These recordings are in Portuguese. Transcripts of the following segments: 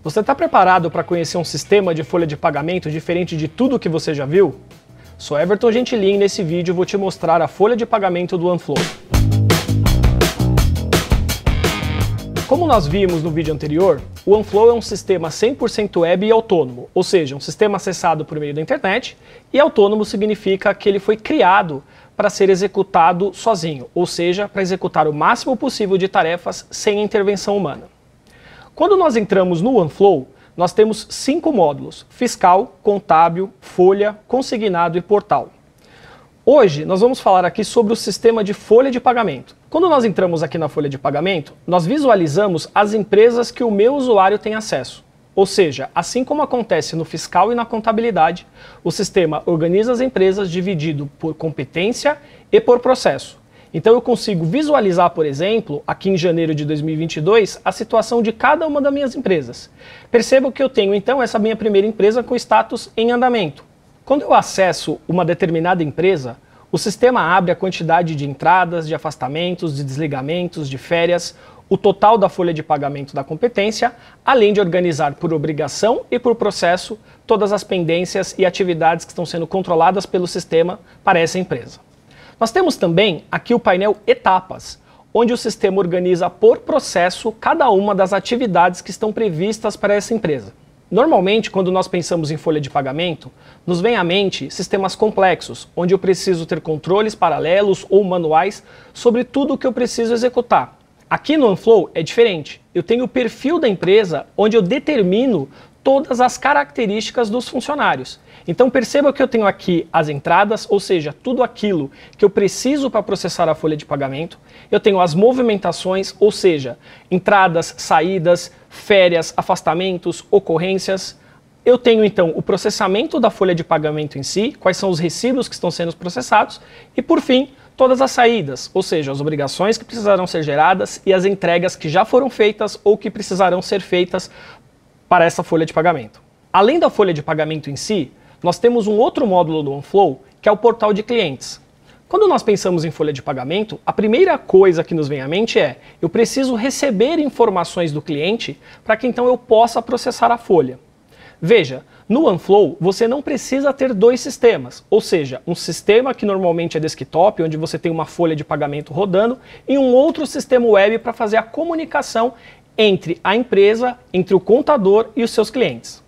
Você está preparado para conhecer um sistema de folha de pagamento diferente de tudo que você já viu? Sou Everton Gentilin e nesse vídeo vou te mostrar a folha de pagamento do OneFlow. Como nós vimos no vídeo anterior, o OneFlow é um sistema 100% web e autônomo, ou seja, um sistema acessado por meio da internet, e autônomo significa que ele foi criado para ser executado sozinho, ou seja, para executar o máximo possível de tarefas sem intervenção humana. Quando nós entramos no OneFlow, nós temos 5 módulos: fiscal, contábil, folha, consignado e portal. Hoje nós vamos falar aqui sobre o sistema de folha de pagamento. Quando nós entramos aqui na folha de pagamento, nós visualizamos as empresas que o meu usuário tem acesso. Ou seja, assim como acontece no fiscal e na contabilidade, o sistema organiza as empresas dividido por competência e por processo. Então eu consigo visualizar, por exemplo, aqui em janeiro de 2022, a situação de cada uma das minhas empresas. Perceba que eu tenho então essa minha primeira empresa com status em andamento. Quando eu acesso uma determinada empresa, o sistema abre a quantidade de entradas, de afastamentos, de desligamentos, de férias, o total da folha de pagamento da competência, além de organizar por obrigação e por processo todas as pendências e atividades que estão sendo controladas pelo sistema para essa empresa. Nós temos também aqui o painel Etapas, onde o sistema organiza por processo cada uma das atividades que estão previstas para essa empresa. Normalmente, quando nós pensamos em folha de pagamento, nos vem à mente sistemas complexos, onde eu preciso ter controles paralelos ou manuais sobre tudo o que eu preciso executar. Aqui no OneFlow é diferente. Eu tenho o perfil da empresa, onde eu determino todas as características dos funcionários. Então perceba que eu tenho aqui as entradas, ou seja, tudo aquilo que eu preciso para processar a folha de pagamento. Eu tenho as movimentações, ou seja, entradas, saídas, férias, afastamentos, ocorrências. Eu tenho então o processamento da folha de pagamento em si, quais são os recibos que estão sendo processados e, por fim, todas as saídas, ou seja, as obrigações que precisarão ser geradas e as entregas que já foram feitas ou que precisarão ser feitas para essa folha de pagamento. Além da folha de pagamento em si, nós temos um outro módulo do OneFlow, que é o portal de clientes. Quando nós pensamos em folha de pagamento, a primeira coisa que nos vem à mente é: eu preciso receber informações do cliente para que então eu possa processar a folha. Veja, no OneFlow você não precisa ter dois sistemas, ou seja, um sistema que normalmente é desktop, onde você tem uma folha de pagamento rodando, e um outro sistema web para fazer a comunicação entre a empresa, entre o contador e os seus clientes.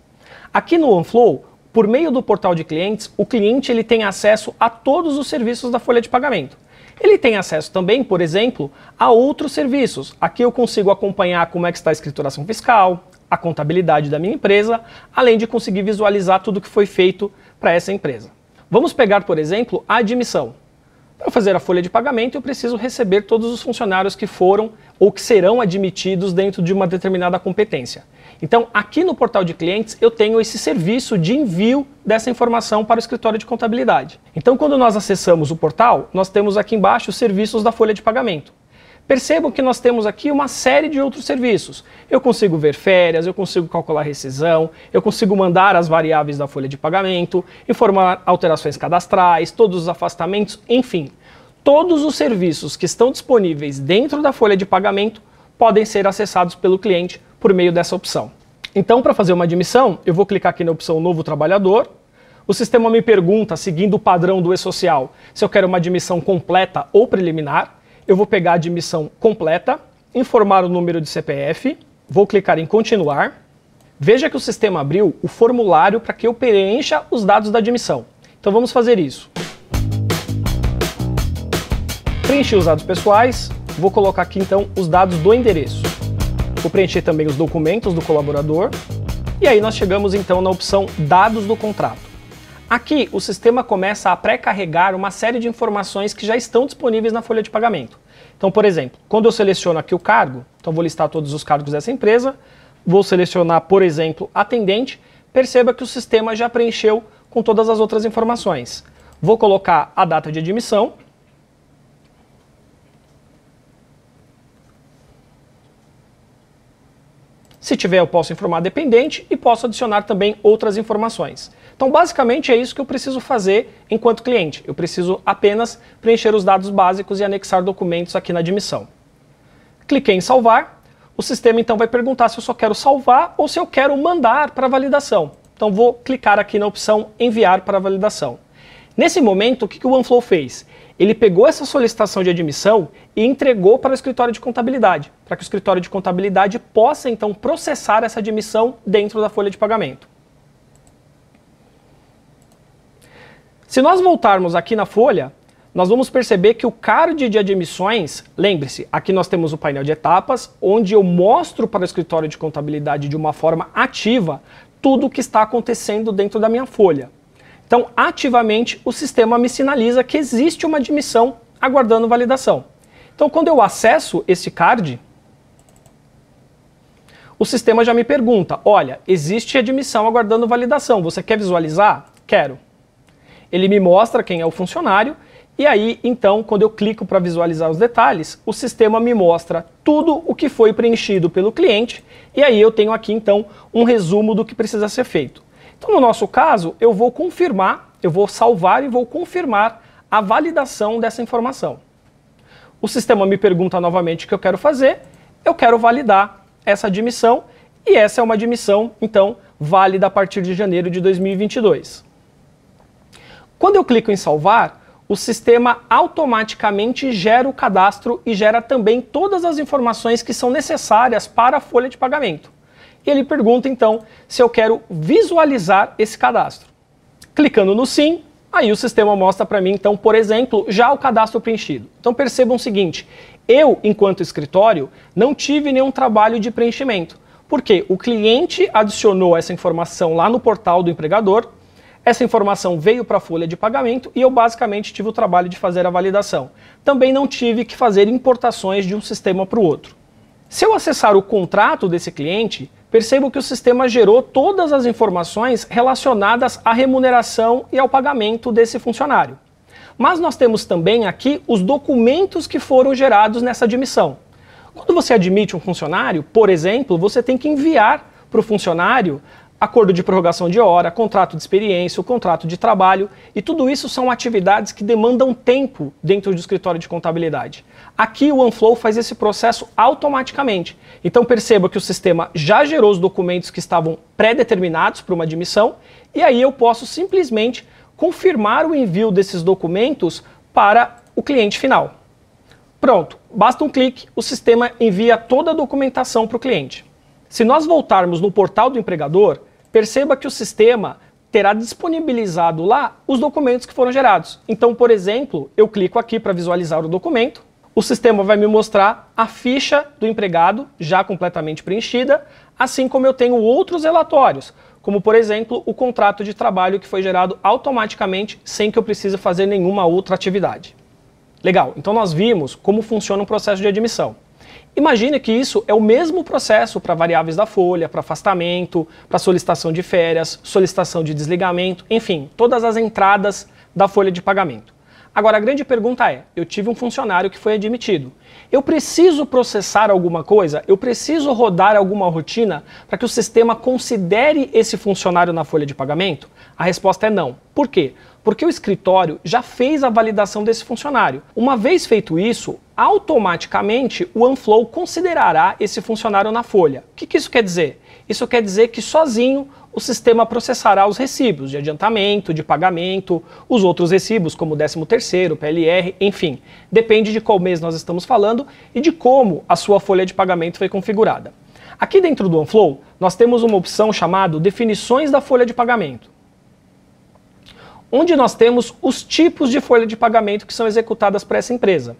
Aqui no OneFlow, por meio do portal de clientes, o cliente ele tem acesso a todos os serviços da folha de pagamento. Ele tem acesso também, por exemplo, a outros serviços. Aqui eu consigo acompanhar como é que está a escrituração fiscal, a contabilidade da minha empresa, além de conseguir visualizar tudo que foi feito para essa empresa. Vamos pegar, por exemplo, a admissão. Para fazer a folha de pagamento, eu preciso receber todos os funcionários que foram ou que serão admitidos dentro de uma determinada competência. Então, aqui no portal de clientes, eu tenho esse serviço de envio dessa informação para o escritório de contabilidade. Então, quando nós acessamos o portal, nós temos aqui embaixo os serviços da folha de pagamento. Percebam que nós temos aqui uma série de outros serviços. Eu consigo ver férias, eu consigo calcular rescisão, eu consigo mandar as variáveis da folha de pagamento, informar alterações cadastrais, todos os afastamentos, enfim. Todos os serviços que estão disponíveis dentro da folha de pagamento podem ser acessados pelo cliente por meio dessa opção. Então, para fazer uma admissão, eu vou clicar aqui na opção Novo Trabalhador. O sistema me pergunta, seguindo o padrão do e-social, se eu quero uma admissão completa ou preliminar. Eu vou pegar a admissão completa, informar o número de CPF, vou clicar em Continuar. Veja que o sistema abriu o formulário para que eu preencha os dados da admissão. Então vamos fazer isso. Preenchi os dados pessoais, vou colocar aqui então os dados do endereço. Vou preencher também os documentos do colaborador. E aí nós chegamos então na opção Dados do contrato. Aqui o sistema começa a pré-carregar uma série de informações que já estão disponíveis na folha de pagamento. Então, por exemplo, quando eu seleciono aqui o cargo, então vou listar todos os cargos dessa empresa, vou selecionar, por exemplo, atendente, perceba que o sistema já preencheu com todas as outras informações. Vou colocar a data de admissão. Se tiver, eu posso informar dependente e posso adicionar também outras informações. Então, basicamente, é isso que eu preciso fazer enquanto cliente. Eu preciso apenas preencher os dados básicos e anexar documentos aqui na admissão. Cliquei em salvar. o sistema então vai perguntar se eu só quero salvar ou se eu quero mandar para validação. Então vou clicar aqui na opção enviar para validação. Nesse momento, o que o OneFlow fez? Ele pegou essa solicitação de admissão e entregou para o escritório de contabilidade, para que o escritório de contabilidade possa então processar essa admissão dentro da folha de pagamento. Se nós voltarmos aqui na folha, nós vamos perceber que o card de admissões, lembre-se, aqui nós temos o painel de etapas, onde eu mostro para o escritório de contabilidade de uma forma ativa tudo o que está acontecendo dentro da minha folha. Então, ativamente, o sistema me sinaliza que existe uma admissão aguardando validação. Então, quando eu acesso esse card, o sistema já me pergunta, olha, existe admissão aguardando validação, você quer visualizar? Quero. Ele me mostra quem é o funcionário, e aí, então, quando eu clico para visualizar os detalhes, o sistema me mostra tudo o que foi preenchido pelo cliente, e aí eu tenho aqui, então, um resumo do que precisa ser feito. Então, no nosso caso, eu vou confirmar, eu vou salvar e vou confirmar a validação dessa informação. O sistema me pergunta novamente o que eu quero fazer, eu quero validar essa admissão, e essa é uma admissão, então, válida a partir de janeiro de 2022. Quando eu clico em salvar, o sistema automaticamente gera o cadastro e gera também todas as informações que são necessárias para a folha de pagamento. E ele pergunta, então, se eu quero visualizar esse cadastro. Clicando no sim, aí o sistema mostra para mim, então, por exemplo, já o cadastro preenchido. Então percebam o seguinte, eu, enquanto escritório, não tive nenhum trabalho de preenchimento, porque o cliente adicionou essa informação lá no portal do empregador, essa informação veio para a folha de pagamento e eu basicamente tive o trabalho de fazer a validação. Também não tive que fazer importações de um sistema para o outro. Se eu acessar o contrato desse cliente, percebo que o sistema gerou todas as informações relacionadas à remuneração e ao pagamento desse funcionário. Mas nós temos também aqui os documentos que foram gerados nessa admissão. Quando você admite um funcionário, por exemplo, você tem que enviar para o funcionário acordo de prorrogação de hora, contrato de experiência, o contrato de trabalho, e tudo isso são atividades que demandam tempo dentro do escritório de contabilidade. Aqui o OneFlow faz esse processo automaticamente. Então perceba que o sistema já gerou os documentos que estavam pré-determinados para uma admissão, e aí eu posso simplesmente confirmar o envio desses documentos para o cliente final. Pronto, basta um clique, o sistema envia toda a documentação para o cliente. Se nós voltarmos no portal do empregador, perceba que o sistema terá disponibilizado lá os documentos que foram gerados. Então, por exemplo, eu clico aqui para visualizar o documento, o sistema vai me mostrar a ficha do empregado já completamente preenchida, assim como eu tenho outros relatórios, como por exemplo o contrato de trabalho que foi gerado automaticamente sem que eu precise fazer nenhuma outra atividade. Legal, então nós vimos como funciona um processo de admissão. Imagine que isso é o mesmo processo para variáveis da folha, para afastamento, para solicitação de férias, solicitação de desligamento, enfim, todas as entradas da folha de pagamento. Agora a grande pergunta é, eu tive um funcionário que foi admitido. Eu preciso processar alguma coisa? Eu preciso rodar alguma rotina para que o sistema considere esse funcionário na folha de pagamento? A resposta é não. Por quê? Porque o escritório já fez a validação desse funcionário. Uma vez feito isso, automaticamente o OneFlow considerará esse funcionário na folha. O que isso quer dizer? Isso quer dizer que sozinho o sistema processará os recibos de adiantamento, de pagamento, os outros recibos como 13º, PLR, enfim. Depende de qual mês nós estamos falando e de como a sua folha de pagamento foi configurada. Aqui dentro do OneFlow, nós temos uma opção chamada Definições da folha de pagamento, onde nós temos os tipos de folha de pagamento que são executadas para essa empresa.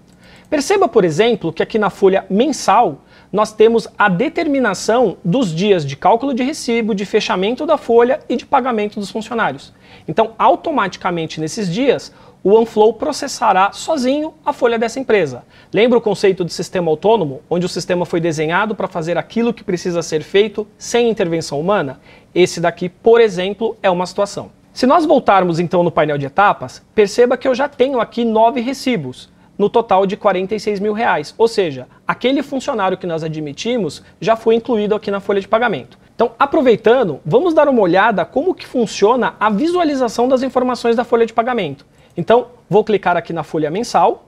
Perceba, por exemplo, que aqui na folha mensal nós temos a determinação dos dias de cálculo de recibo, de fechamento da folha e de pagamento dos funcionários. Então, automaticamente nesses dias, o OneFlow processará sozinho a folha dessa empresa. Lembra o conceito de sistema autônomo, onde o sistema foi desenhado para fazer aquilo que precisa ser feito sem intervenção humana? Esse daqui, por exemplo, é uma situação. Se nós voltarmos então no painel de etapas, perceba que eu já tenho aqui 9 recibos, no total de R$46 mil, ou seja, aquele funcionário que nós admitimos já foi incluído aqui na folha de pagamento. Então, aproveitando, vamos dar uma olhada como que funciona a visualização das informações da folha de pagamento. Então, vou clicar aqui na folha mensal,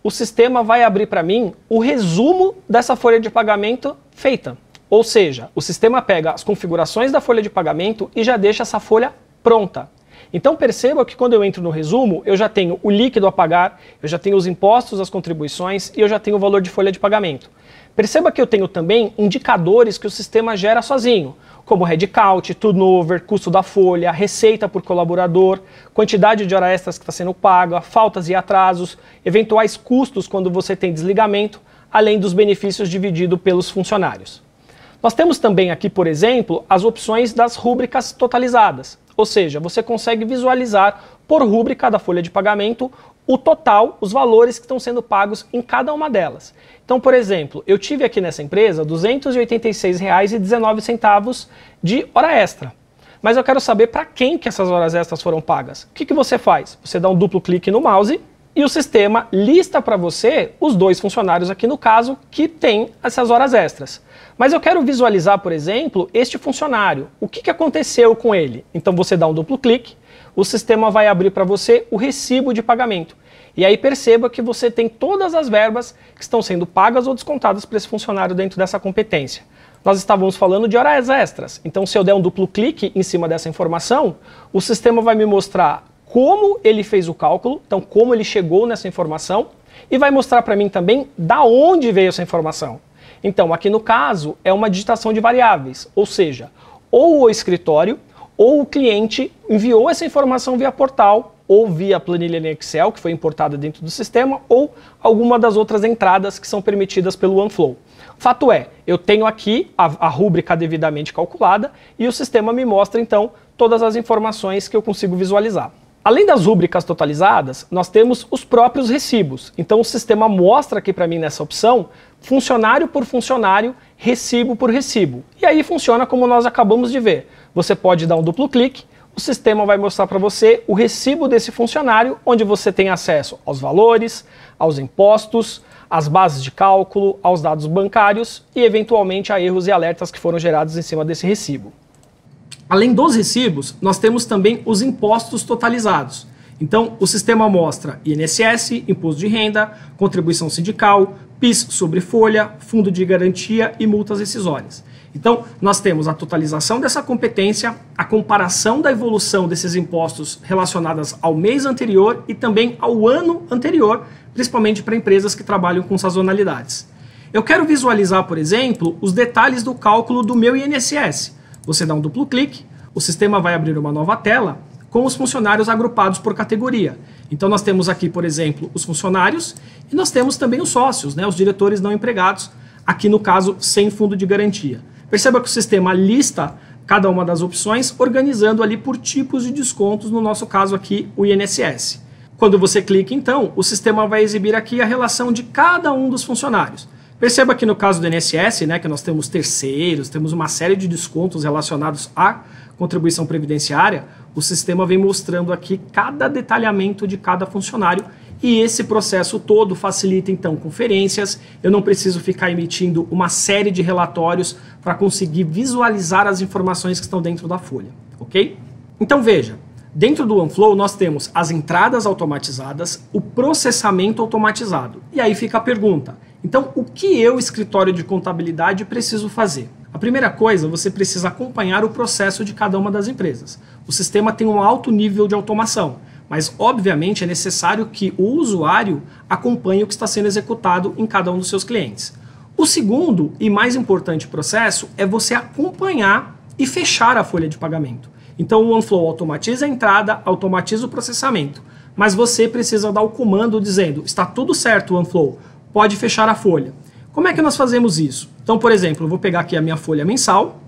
o sistema vai abrir para mim o resumo dessa folha de pagamento feita. Ou seja, o sistema pega as configurações da folha de pagamento e já deixa essa folha pronta. Então perceba que quando eu entro no resumo, eu já tenho o líquido a pagar, eu já tenho os impostos, as contribuições e eu já tenho o valor de folha de pagamento. Perceba que eu tenho também indicadores que o sistema gera sozinho, como headcount, turnover, custo da folha, receita por colaborador, quantidade de horas extras que está sendo paga, faltas e atrasos, eventuais custos quando você tem desligamento, além dos benefícios divididos pelos funcionários. Nós temos também aqui, por exemplo, as opções das rúbricas totalizadas, ou seja, você consegue visualizar por rúbrica da folha de pagamento o total, os valores que estão sendo pagos em cada uma delas. Então, por exemplo, eu tive aqui nessa empresa R$ 286,19 de hora extra. Mas eu quero saber para quem que essas horas extras foram pagas. O que você faz? Você dá um duplo clique no mouse e o sistema lista para você os 2 funcionários aqui no caso que têm essas horas extras. Mas eu quero visualizar, por exemplo, este funcionário. O que aconteceu com ele? Então você dá um duplo clique, o sistema vai abrir para você o recibo de pagamento. E aí perceba que você tem todas as verbas que estão sendo pagas ou descontadas para esse funcionário dentro dessa competência. Nós estávamos falando de horas extras. Então se eu der um duplo clique em cima dessa informação, o sistema vai me mostrar como ele fez o cálculo, então como ele chegou nessa informação, e vai mostrar para mim também da onde veio essa informação. Então, aqui no caso, é uma digitação de variáveis, ou seja, ou o escritório ou o cliente enviou essa informação via portal ou via planilha em Excel, que foi importada dentro do sistema, ou alguma das outras entradas que são permitidas pelo OneFlow. Fato é, eu tenho aqui a rúbrica devidamente calculada e o sistema me mostra, então, todas as informações que eu consigo visualizar. Além das rúbricas totalizadas, nós temos os próprios recibos. Então o sistema mostra aqui para mim nessa opção, funcionário por funcionário, recibo por recibo. E aí funciona como nós acabamos de ver. Você pode dar um duplo clique, o sistema vai mostrar para você o recibo desse funcionário, onde você tem acesso aos valores, aos impostos, às bases de cálculo, aos dados bancários e eventualmente a erros e alertas que foram gerados em cima desse recibo. Além dos recibos, nós temos também os impostos totalizados. Então, o sistema mostra INSS, Imposto de Renda, Contribuição Sindical, PIS sobre folha, Fundo de Garantia e multas rescisórias. Então, nós temos a totalização dessa competência, a comparação da evolução desses impostos relacionadas ao mês anterior e também ao ano anterior, principalmente para empresas que trabalham com sazonalidades. Eu quero visualizar, por exemplo, os detalhes do cálculo do meu INSS. Você dá um duplo clique, o sistema vai abrir uma nova tela com os funcionários agrupados por categoria. Então nós temos aqui, por exemplo, os funcionários e nós temos também os sócios, né, os diretores não empregados, aqui no caso sem fundo de garantia. Perceba que o sistema lista cada uma das opções, organizando ali por tipos de descontos, no nosso caso aqui o INSS. Quando você clica então, o sistema vai exibir aqui a relação de cada um dos funcionários. Perceba que no caso do INSS, né, que nós temos terceiros, temos uma série de descontos relacionados à contribuição previdenciária, o sistema vem mostrando aqui cada detalhamento de cada funcionário e esse processo todo facilita então conferências, eu não preciso ficar emitindo uma série de relatórios para conseguir visualizar as informações que estão dentro da folha, ok? Então veja, dentro do OneFlow nós temos as entradas automatizadas, o processamento automatizado. E aí fica a pergunta, então o que eu, escritório de contabilidade, preciso fazer? A primeira coisa, você precisa acompanhar o processo de cada uma das empresas. O sistema tem um alto nível de automação, mas obviamente é necessário que o usuário acompanhe o que está sendo executado em cada um dos seus clientes. O segundo e mais importante processo é você acompanhar e fechar a folha de pagamento. Então o OneFlow automatiza a entrada, automatiza o processamento, mas você precisa dar o comando dizendo, está tudo certo OneFlow, pode fechar a folha. Como é que nós fazemos isso? Então, por exemplo, eu vou pegar aqui a minha folha mensal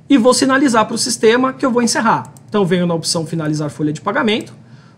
e vou sinalizar para o sistema que eu vou encerrar. Então, venho na opção finalizar folha de pagamento,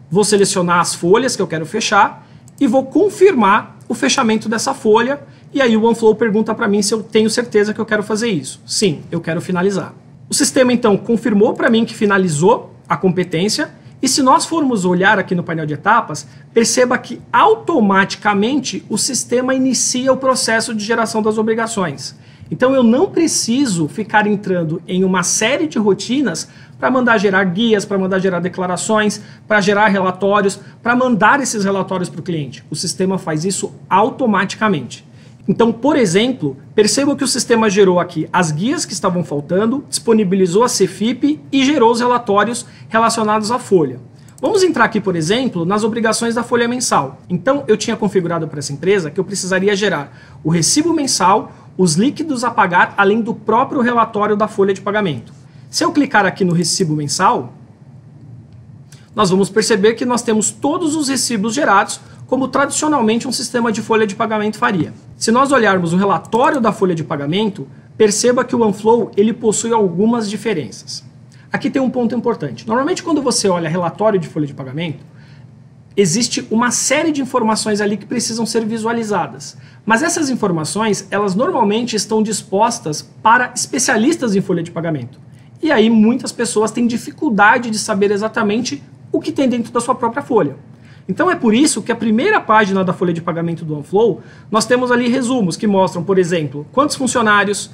vou selecionar as folhas que eu quero fechar e vou confirmar o fechamento dessa folha e aí o OneFlow pergunta para mim se eu tenho certeza que eu quero fazer isso. Sim, eu quero finalizar. O sistema, então, confirmou para mim que finalizou a competência e se nós formos olhar aqui no painel de etapas, perceba que automaticamente o sistema inicia o processo de geração das obrigações. Então eu não preciso ficar entrando em uma série de rotinas para mandar gerar guias, para mandar gerar declarações, para gerar relatórios, para mandar esses relatórios para o cliente. O sistema faz isso automaticamente. Então, por exemplo, perceba que o sistema gerou aqui as guias que estavam faltando, disponibilizou a CFIP e gerou os relatórios relacionados à folha. Vamos entrar aqui, por exemplo, nas obrigações da folha mensal. Então, eu tinha configurado para essa empresa que eu precisaria gerar o recibo mensal, os líquidos a pagar, além do próprio relatório da folha de pagamento. Se eu clicar aqui no recibo mensal, nós vamos perceber que nós temos todos os recibos gerados, como tradicionalmente um sistema de folha de pagamento faria. Se nós olharmos o relatório da folha de pagamento, perceba que o OneFlow ele possui algumas diferenças. Aqui tem um ponto importante. Normalmente quando você olha relatório de folha de pagamento, existe uma série de informações ali que precisam ser visualizadas. Mas essas informações, elas normalmente estão dispostas para especialistas em folha de pagamento. E aí muitas pessoas têm dificuldade de saber exatamente o que tem dentro da sua própria folha. Então é por isso que a primeira página da folha de pagamento do OneFlow, nós temos ali resumos que mostram, por exemplo, quantos funcionários,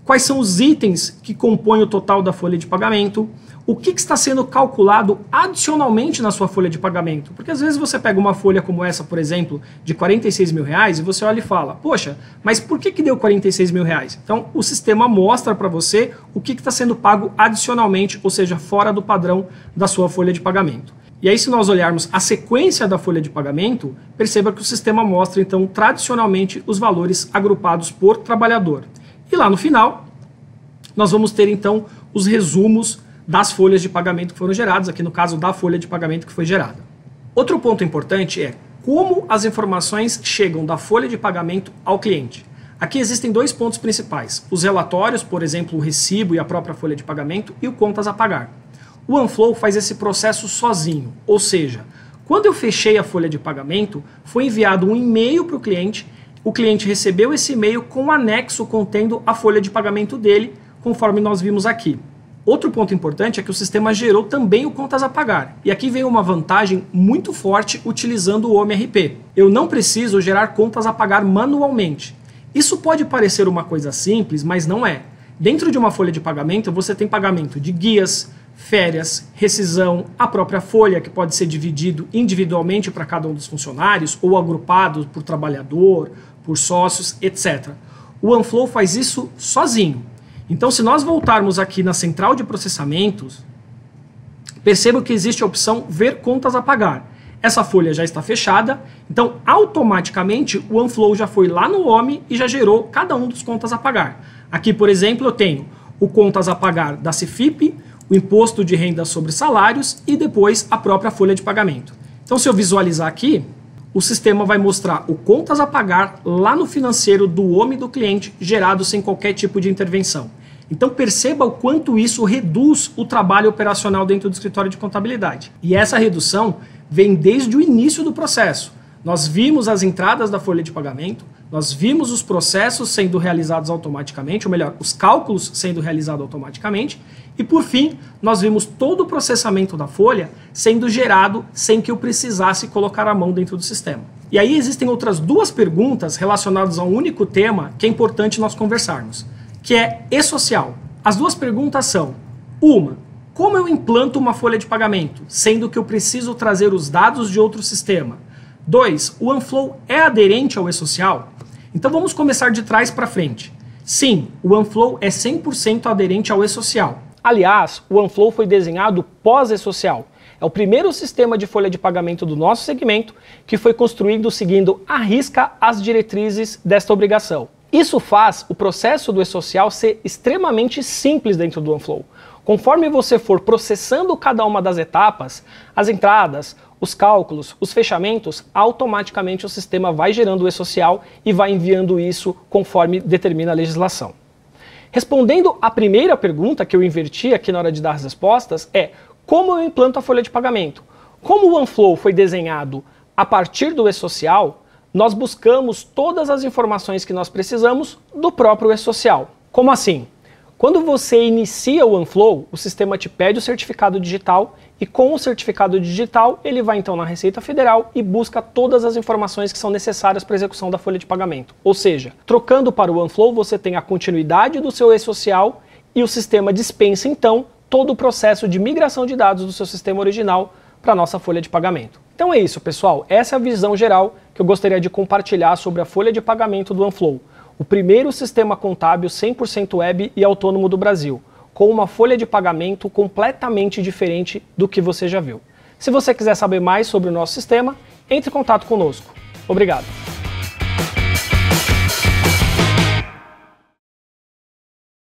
quais são os itens que compõem o total da folha de pagamento, o que está sendo calculado adicionalmente na sua folha de pagamento. Porque às vezes você pega uma folha como essa, por exemplo, de R$46 mil e você olha e fala, poxa, mas por que deu R$46 mil? Então o sistema mostra para você o que está sendo pago adicionalmente, ou seja, fora do padrão da sua folha de pagamento. E aí se nós olharmos a sequência da folha de pagamento, perceba que o sistema mostra então tradicionalmente os valores agrupados por trabalhador. E lá no final, nós vamos ter então os resumos das folhas de pagamento que foram geradas, aqui no caso da folha de pagamento que foi gerada. Outro ponto importante é como as informações chegam da folha de pagamento ao cliente. Aqui existem dois pontos principais, os relatórios, por exemplo, o recibo e a própria folha de pagamento, e o contas a pagar. O OneFlow faz esse processo sozinho, ou seja, quando eu fechei a folha de pagamento, foi enviado um e-mail para o cliente recebeu esse e-mail com um anexo contendo a folha de pagamento dele, conforme nós vimos aqui. Outro ponto importante é que o sistema gerou também o contas a pagar. E aqui vem uma vantagem muito forte utilizando o OMRP. Eu não preciso gerar contas a pagar manualmente. Isso pode parecer uma coisa simples, mas não é. Dentro de uma folha de pagamento, você tem pagamento de guias, férias, rescisão, a própria folha, que pode ser dividido individualmente para cada um dos funcionários ou agrupado por trabalhador, por sócios, etc. O OneFlow faz isso sozinho. Então, se nós voltarmos aqui na central de processamentos, perceba que existe a opção ver contas a pagar. Essa folha já está fechada, então automaticamente o OneFlow já foi lá no OMI e já gerou cada um dos contas a pagar. Aqui, por exemplo, eu tenho o contas a pagar da CFIP, o imposto de renda sobre salários e depois a própria folha de pagamento. Então, se eu visualizar aqui, o sistema vai mostrar o contas a pagar lá no financeiro do OMI do cliente, gerado sem qualquer tipo de intervenção. Então perceba o quanto isso reduz o trabalho operacional dentro do escritório de contabilidade. E essa redução vem desde o início do processo. Nós vimos as entradas da folha de pagamento, nós vimos os processos sendo realizados automaticamente, ou melhor, os cálculos sendo realizados automaticamente, e por fim, nós vimos todo o processamento da folha sendo gerado sem que eu precisasse colocar a mão dentro do sistema. E aí existem outras duas perguntas relacionadas a um único tema que é importante nós conversarmos, que é e-social. As duas perguntas são, uma, como eu implanto uma folha de pagamento, sendo que eu preciso trazer os dados de outro sistema? 2, o OneFlow é aderente ao e-social? Então vamos começar de trás para frente. Sim, o OneFlow é 100% aderente ao e-social. Aliás, o OneFlow foi desenhado pós-e-social. É o primeiro sistema de folha de pagamento do nosso segmento que foi construído seguindo à risca as diretrizes desta obrigação. Isso faz o processo do e-social ser extremamente simples dentro do OneFlow. Conforme você for processando cada uma das etapas, as entradas, os cálculos, os fechamentos, automaticamente o sistema vai gerando o e-social e vai enviando isso conforme determina a legislação. Respondendo à primeira pergunta que eu inverti aqui na hora de dar as respostas é como eu implanto a folha de pagamento? Como o OneFlow foi desenhado a partir do e-social, nós buscamos todas as informações que nós precisamos do próprio e-social. Como assim? Quando você inicia o OneFlow, o sistema te pede o certificado digital e com o certificado digital ele vai então na Receita Federal e busca todas as informações que são necessárias para a execução da folha de pagamento. Ou seja, trocando para o OneFlow você tem a continuidade do seu e-social e o sistema dispensa então todo o processo de migração de dados do seu sistema original para a nossa folha de pagamento. Então é isso, pessoal. Essa é a visão geral que eu gostaria de compartilhar sobre a folha de pagamento do OneFlow. O primeiro sistema contábil 100% web e autônomo do Brasil, com uma folha de pagamento completamente diferente do que você já viu. Se você quiser saber mais sobre o nosso sistema, entre em contato conosco. Obrigado.